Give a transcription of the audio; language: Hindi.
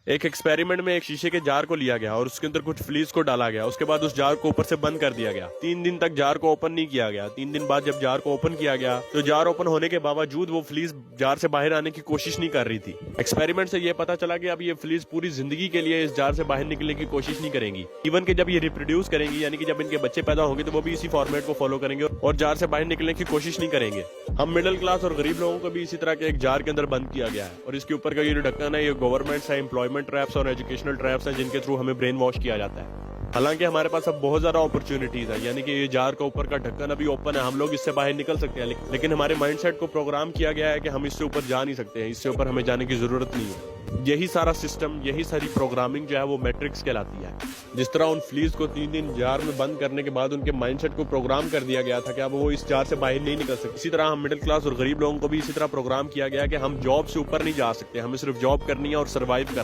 एक एक्सपेरिमेंट में एक शीशे के जार को लिया गया और उसके अंदर कुछ फ्लीज को डाला गया। उसके बाद उस जार को ऊपर से बंद कर दिया गया। 3 दिन तक जार को ओपन नहीं किया गया। 3 दिन बाद जब जार को ओपन किया गया तो जार ओपन होने के बावजूद वो फ्लीज जार से बाहर आने की कोशिश नहीं कर रही थी। एक्सपेरिमेंट से ये पता चला कि अब ये फ्लीज पूरी जिंदगी के लिए इस जार से बाहर निकलने की कोशिश नहीं करेंगी। इवन कि जब ये रिप्रोड्यूस करेंगी, यानी कि जब इनके बच्चे पैदा होंगे, तो वो भी इसी फॉर्मेट को फॉलो करेंगे और जार से बाहर निकलने की कोशिश नहीं करेंगे। हम मिडिल क्लास और गरीब लोगों को भी इसी तरह के एक जार के अंदर बंद किया गया है और इसके ऊपर का ये जो ढक्कन है, ये गवर्नमेंट है, एम्प्लॉयमेंट ट्रैप्स और एजुकेशनल ट्रैप्स है, जिनके थ्रू हमें ब्रेन वॉश किया जाता है। हालांकि हमारे पास अब बहुत ज्यादा अपॉर्चुनिटीज है, यानी कि ये जार का ऊपर का ढक्कन अभी ओपन है, हम लोग इससे बाहर निकल सकते हैं, लेकिन हमारे माइंडसेट को प्रोग्राम किया गया है कि हम इससे ऊपर जा नहीं सकते हैं, इससे ऊपर हमें जाने की जरूरत नहीं है। यही सारा सिस्टम, यही सारी प्रोग्रामिंग जो है वो मैट्रिक्स कहलाती है। जिस तरह उन फ्लीज को 3 दिन जार में बंद करने के बाद उनके माइंडसेट को प्रोग्राम कर दिया गया था कि अब वो इस जार से बाहर नहीं निकल सकते, इसी तरह हम मिडिल क्लास और गरीब लोगों को भी इसी तरह प्रोग्राम किया गया कि हम जॉब से ऊपर नहीं जा सकते, हमें सिर्फ जॉब करनी है और सर्वाइव करना है।